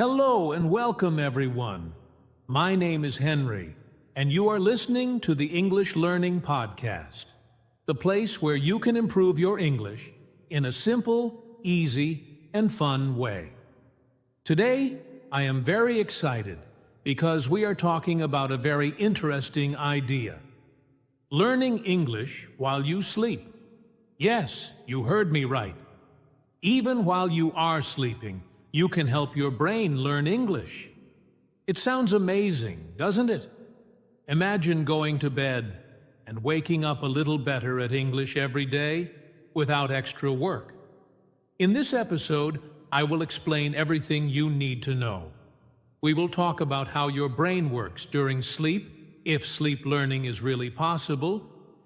Hello and welcome, everyone. My name is Henry, and you are listening to the English Learning Podcast, the place where you can improve your English in a simple, easy, and fun way. Today, I am very excited because we are talking about a very interesting idea. Learning English while you sleep. Yes, you heard me right. Even while you are sleeping, you can help your brain learn English. It sounds amazing, doesn't it? Imagine going to bed and waking up a little better at English every day without extra work. In this episode, I will explain everything you need to know. We will talk about how your brain works during sleep, if sleep learning is really possible,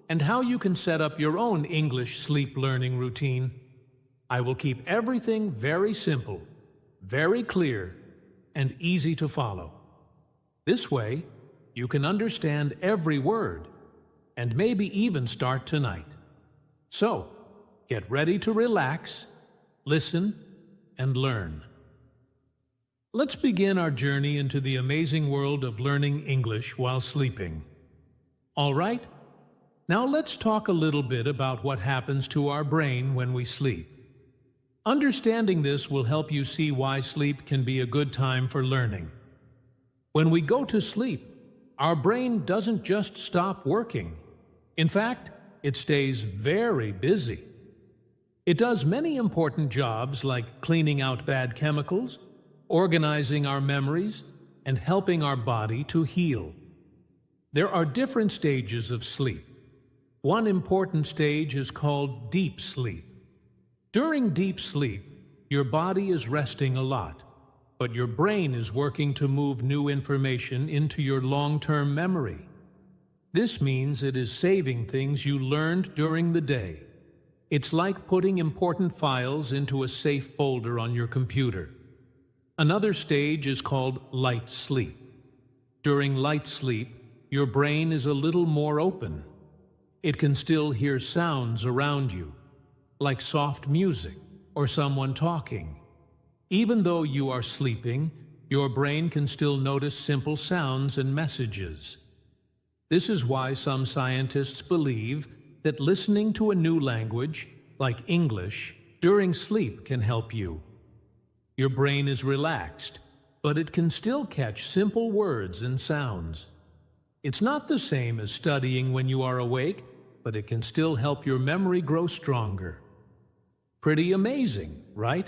and how you can set up your own English sleep learning routine. I will keep everything very simple, very clear, and easy to follow. This way, you can understand every word, and maybe even start tonight. So, get ready to relax, listen, and learn. Let's begin our journey into the amazing world of learning English while sleeping. All right? Now let's talk a little bit about what happens to our brain when we sleep. Understanding this will help you see why sleep can be a good time for learning. When we go to sleep, our brain doesn't just stop working. In fact, it stays very busy. It does many important jobs like cleaning out bad chemicals, organizing our memories, and helping our body to heal. There are different stages of sleep. One important stage is called deep sleep. During deep sleep, your body is resting a lot, but your brain is working to move new information into your long-term memory. This means it is saving things you learned during the day. It's like putting important files into a safe folder on your computer. Another stage is called light sleep. During light sleep, your brain is a little more open. It can still hear sounds around you, like soft music or someone talking. Even though you are sleeping, your brain can still notice simple sounds and messages. This is why some scientists believe that listening to a new language, like English, during sleep can help you. Your brain is relaxed, but it can still catch simple words and sounds. It's not the same as studying when you are awake, but it can still help your memory grow stronger. Pretty amazing, right?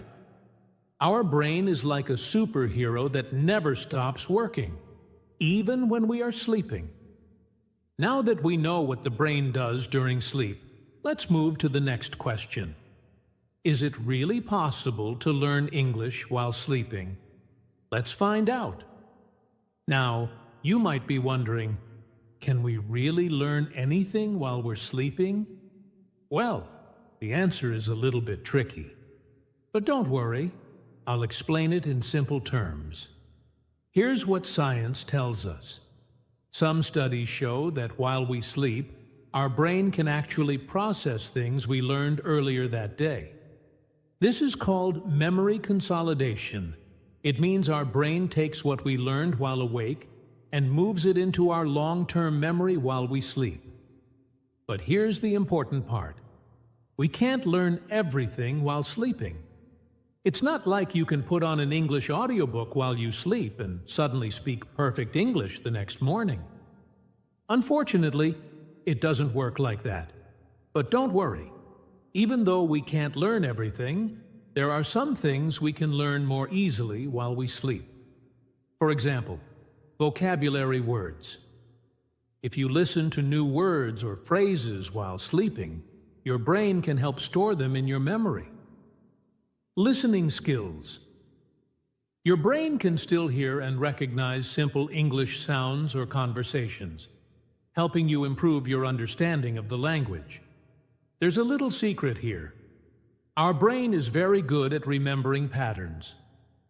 Our brain is like a superhero that never stops working, even when we are sleeping. Now that we know what the brain does during sleep, let's move to the next question. Is it really possible to learn English while sleeping? Let's find out. Now, you might be wondering, can we really learn anything while we're sleeping? Well, the answer is a little bit tricky. But don't worry, I'll explain it in simple terms. Here's what science tells us. Some studies show that while we sleep, our brain can actually process things we learned earlier that day. This is called memory consolidation. It means our brain takes what we learned while awake and moves it into our long-term memory while we sleep. But here's the important part. We can't learn everything while sleeping. It's not like you can put on an English audiobook while you sleep and suddenly speak perfect English the next morning. Unfortunately, it doesn't work like that. But don't worry. Even though we can't learn everything, there are some things we can learn more easily while we sleep. For example, vocabulary words. If you listen to new words or phrases while sleeping, your brain can help store them in your memory. Listening skills. Your brain can still hear and recognize simple English sounds or conversations, helping you improve your understanding of the language. There's a little secret here. Our brain is very good at remembering patterns.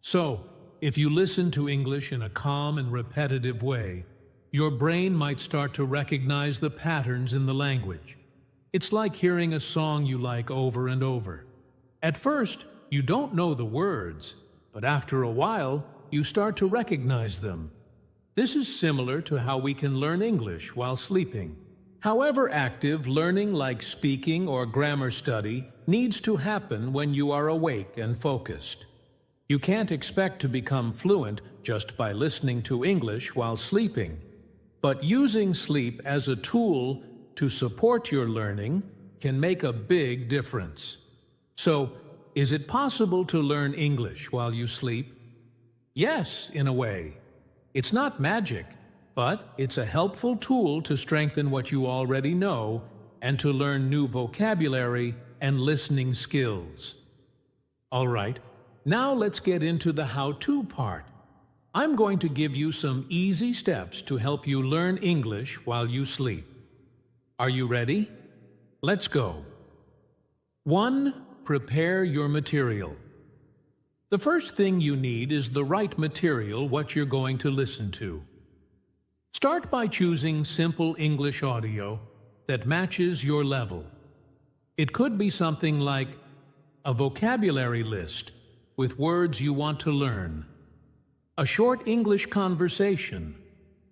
So, if you listen to English in a calm and repetitive way, your brain might start to recognize the patterns in the language. It's like hearing a song you like over and over. At first, you don't know the words, but after a while, you start to recognize them. This is similar to how we can learn English while sleeping. However, active learning like speaking or grammar study needs to happen when you are awake and focused. You can't expect to become fluent just by listening to English while sleeping, but using sleep as a tool to support your learning can make a big difference. So, is it possible to learn English while you sleep? Yes, in a way. It's not magic, but it's a helpful tool to strengthen what you already know and to learn new vocabulary and listening skills. All right, now let's get into the how-to part. I'm going to give you some easy steps to help you learn English while you sleep. Are you ready? Let's go. 1. Prepare your material. The first thing you need is the right material, what you're going to listen to. Start by choosing simple English audio that matches your level. It could be something like a vocabulary list with words you want to learn, a short English conversation,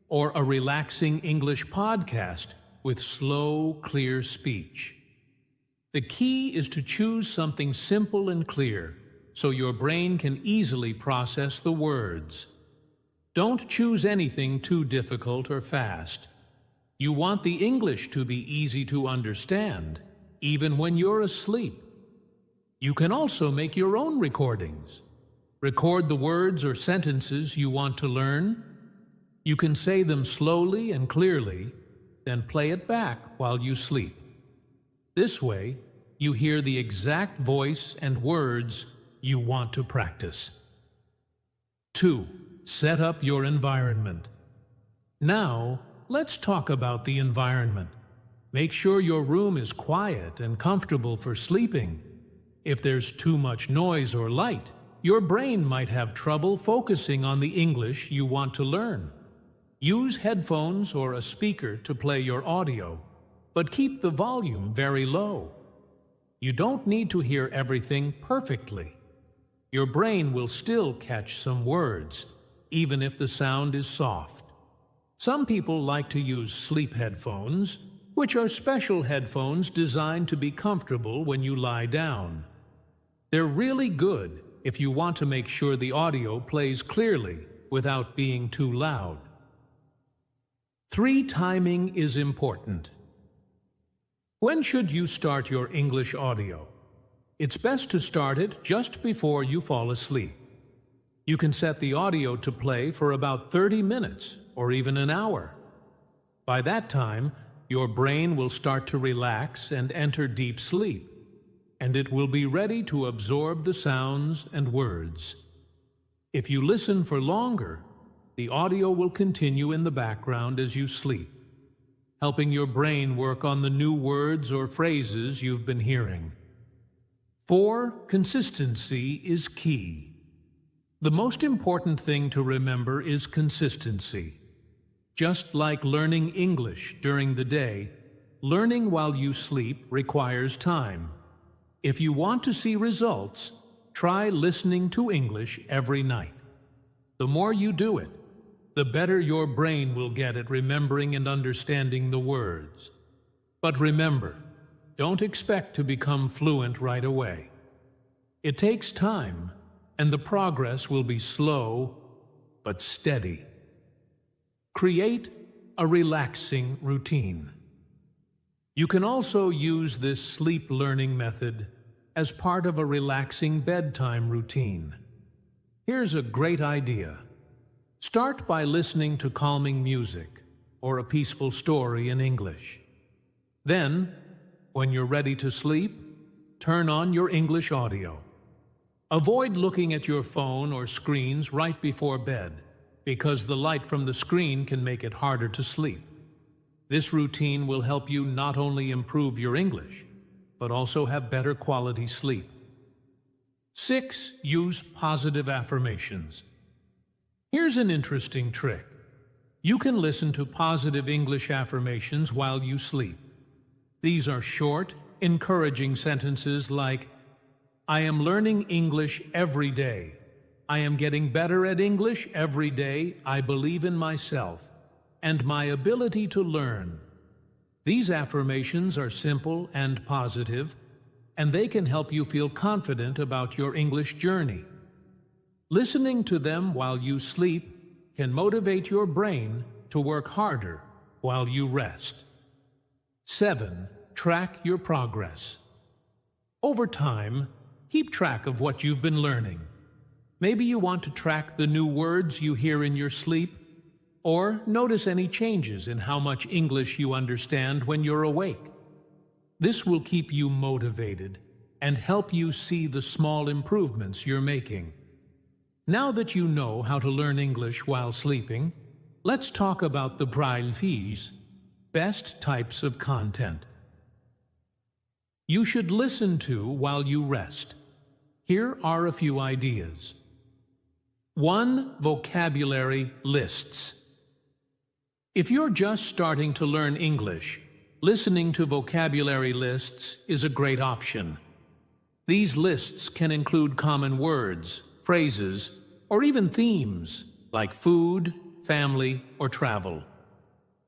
or a relaxing English podcast with slow, clear speech. The key is to choose something simple and clear so your brain can easily process the words. Don't choose anything too difficult or fast. You want the English to be easy to understand, even when you're asleep. You can also make your own recordings. Record the words or sentences you want to learn. You can say them slowly and clearly, then play it back while you sleep. This way, you hear the exact voice and words you want to practice. 2. Set up your environment. Now, let's talk about the environment. Make sure your room is quiet and comfortable for sleeping. If there's too much noise or light, your brain might have trouble focusing on the English you want to learn. Use headphones or a speaker to play your audio, but keep the volume very low. You don't need to hear everything perfectly. Your brain will still catch some words, even if the sound is soft. Some people like to use sleep headphones, which are special headphones designed to be comfortable when you lie down. They're really good if you want to make sure the audio plays clearly without being too loud. 3. Timing is important. When should you start your English audio? It's best to start it just before you fall asleep. You can set the audio to play for about 30 minutes or even an hour. By that time, your brain will start to relax and enter deep sleep, and it will be ready to absorb the sounds and words. If you listen for longer, the audio will continue in the background as you sleep, helping your brain work on the new words or phrases you've been hearing. 4. Consistency is key. The most important thing to remember is consistency. Just like learning English during the day, learning while you sleep requires time. If you want to see results, try listening to English every night. The more you do it, the better your brain will get at remembering and understanding the words. But remember, don't expect to become fluent right away. It takes time, and the progress will be slow but steady. Create a relaxing routine. You can also use this sleep learning method as part of a relaxing bedtime routine. Here's a great idea. Start by listening to calming music or a peaceful story in English. Then, when you're ready to sleep, turn on your English audio. Avoid looking at your phone or screens right before bed, because the light from the screen can make it harder to sleep. This routine will help you not only improve your English, but also have better quality sleep. 6. Use positive affirmations. Here's an interesting trick. You can listen to positive English affirmations while you sleep. These are short, encouraging sentences like, "I am learning English every day. I am getting better at English every day. I believe in myself and my ability to learn. These affirmations are simple and positive, and they can help you feel confident about your English journey. Listening to them while you sleep can motivate your brain to work harder while you rest. 7. Track your progress. Over time, keep track of what you've been learning. Maybe you want to track the new words you hear in your sleep, or notice any changes in how much English you understand when you're awake. This will keep you motivated and help you see the small improvements you're making. Now that you know how to learn English while sleeping, let's talk about the Braille fees, best types of content. You should listen to while you rest. Here are a few ideas. 1. Vocabulary lists. If you're just starting to learn English, listening to vocabulary lists is a great option. These lists can include common words, phrases, or even themes like food, family, or travel.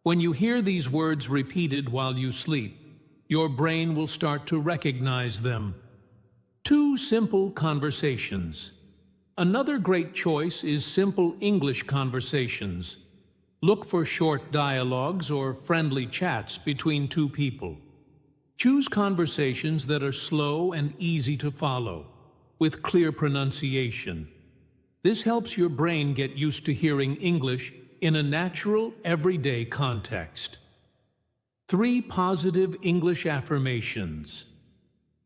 When you hear these words repeated while you sleep, your brain will start to recognize them. 2. Simple conversations. Another great choice is simple English conversations. Look for short dialogues or friendly chats between two people. Choose conversations that are slow and easy to follow, with clear pronunciation. This helps your brain get used to hearing English in a natural, everyday context. 3. Positive English affirmations.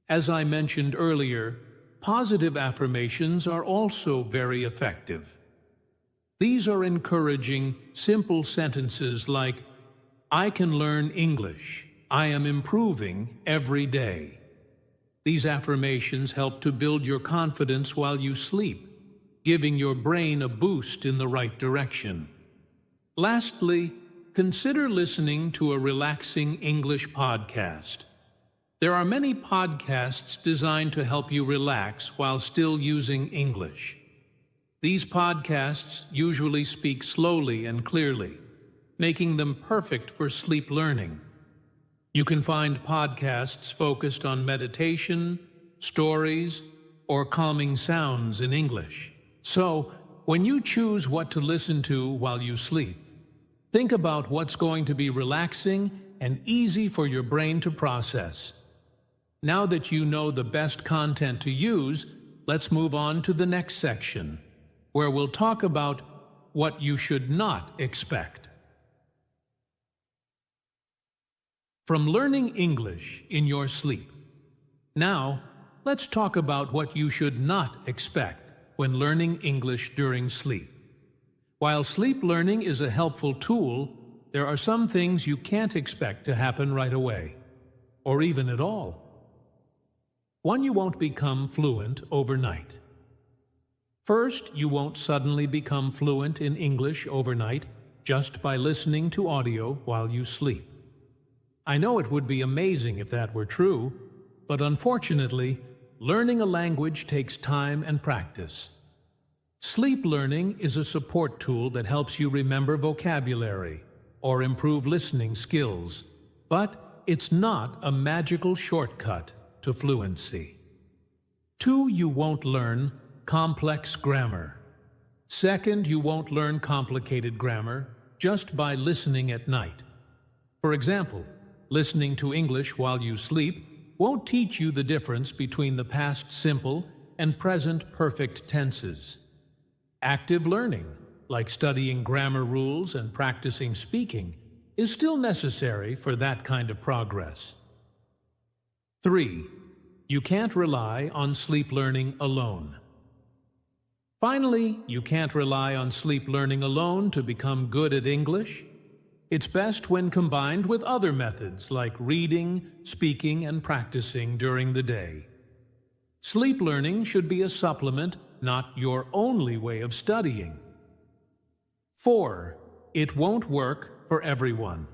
As I mentioned earlier, positive affirmations are also very effective. These are encouraging, simple sentences like, I can learn English. I am improving every day. These affirmations help to build your confidence while you sleep, giving your brain a boost in the right direction. Lastly, consider listening to a relaxing English podcast. There are many podcasts designed to help you relax while still using English. These podcasts usually speak slowly and clearly, making them perfect for sleep learning. You can find podcasts focused on meditation, stories, or calming sounds in English. So, when you choose what to listen to while you sleep, think about what's going to be relaxing and easy for your brain to process. Now that you know the best content to use, let's move on to the next section, where we'll talk about what you should not expect. From learning English in your sleep. Now, let's talk about what you should not expect when learning English during sleep. While sleep learning is a helpful tool, there are some things you can't expect to happen right away, or even at all. 1. You won't become fluent overnight. First, you won't suddenly become fluent in English overnight just by listening to audio while you sleep. I know it would be amazing if that were true, but unfortunately, learning a language takes time and practice. Sleep learning is a support tool that helps you remember vocabulary or improve listening skills, but it's not a magical shortcut to fluency. 2. You won't learn complex grammar. Second, you won't learn complicated grammar just by listening at night. For example, listening to English while you sleep won't teach you the difference between the past simple and present perfect tenses. Active learning, like studying grammar rules and practicing speaking, is still necessary for that kind of progress. 3. You can't rely on sleep learning alone. Finally, you can't rely on sleep learning alone to become good at English. It's best when combined with other methods like reading, speaking, and practicing during the day. Sleep learning should be a supplement, not your only way of studying. 4. It won't work for everyone.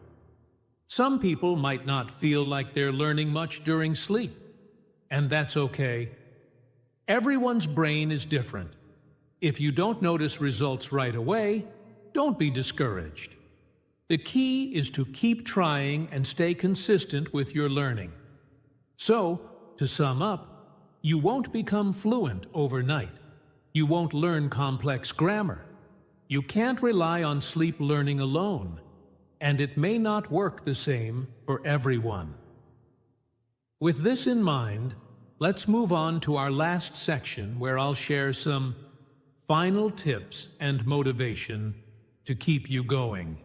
Some people might not feel like they're learning much during sleep, and that's okay. Everyone's brain is different. If you don't notice results right away, don't be discouraged. The key is to keep trying and stay consistent with your learning. So, to sum up, you won't become fluent overnight. You won't learn complex grammar. You can't rely on sleep learning alone, and it may not work the same for everyone. With this in mind, let's move on to our last section where I'll share some final tips and motivation to keep you going.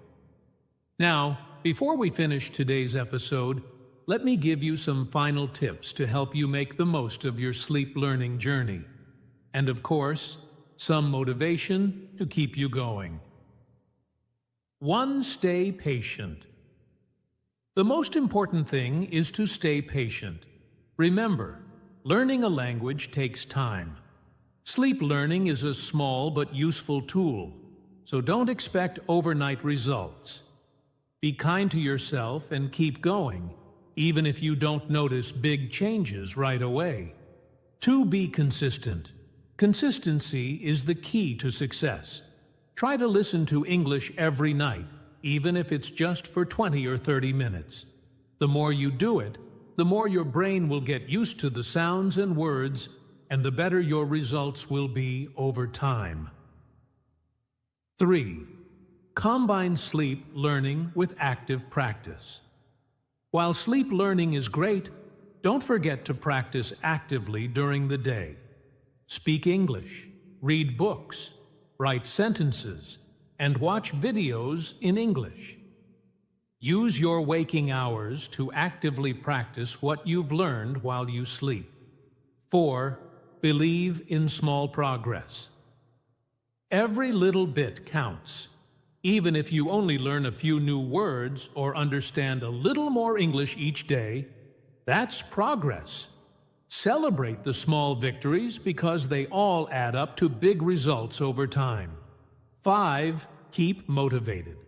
Now, before we finish today's episode, let me give you some final tips to help you make the most of your sleep learning journey. And of course, some motivation to keep you going. 1. Stay patient. The most important thing is to stay patient. Remember, learning a language takes time. Sleep learning is a small but useful tool, so don't expect overnight results. Be kind to yourself and keep going, even if you don't notice big changes right away. 2. Be consistent. Consistency is the key to success. Try to listen to English every night, even if it's just for 20 or 30 minutes. The more you do it, the more your brain will get used to the sounds and words, and the better your results will be over time. 3. Combine sleep learning with active practice. While sleep learning is great, don't forget to practice actively during the day. Speak English, read books, write sentences, and watch videos in English. Use your waking hours to actively practice what you've learned while you sleep. 4. Believe in small progress. Every little bit counts. Even if you only learn a few new words or understand a little more English each day, that's progress. Celebrate the small victories because they all add up to big results over time. 5. Keep motivated.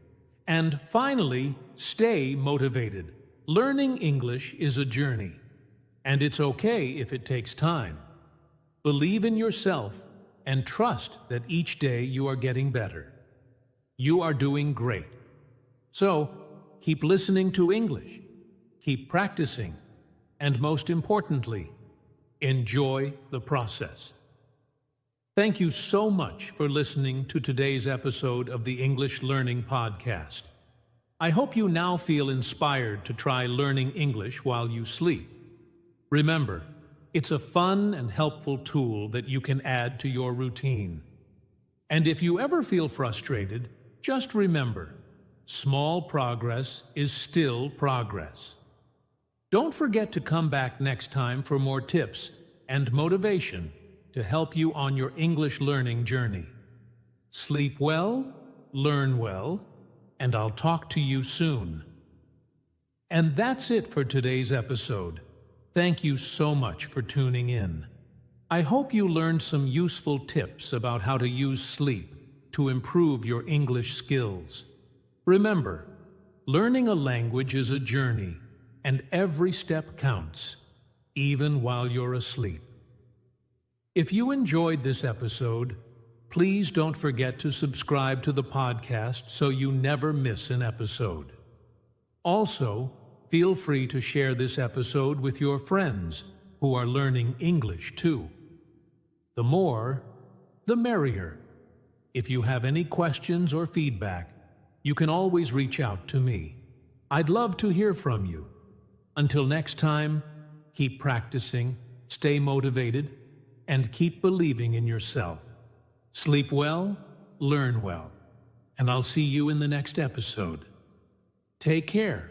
And finally, stay motivated. Learning English is a journey, and it's okay if it takes time. Believe in yourself and trust that each day you are getting better. You are doing great. So, keep listening to English, keep practicing, and most importantly, enjoy the process. Thank you so much for listening to today's episode of the English Learning Podcast. I hope you now feel inspired to try learning English while you sleep. Remember, it's a fun and helpful tool that you can add to your routine. And if you ever feel frustrated, just remember, small progress is still progress. Don't forget to come back next time for more tips and motivation to help you on your English learning journey. Sleep well, learn well, and I'll talk to you soon. And that's it for today's episode. Thank you so much for tuning in. I hope you learned some useful tips about how to use sleep to improve your English skills. Remember, learning a language is a journey, and every step counts, even while you're asleep. If you enjoyed this episode, please don't forget to subscribe to the podcast so you never miss an episode. Also, feel free to share this episode with your friends who are learning English too. The more, the merrier. If you have any questions or feedback, you can always reach out to me. I'd love to hear from you. Until next time, keep practicing, stay motivated, and keep believing in yourself. Sleep well, learn well, and I'll see you in the next episode. Take care.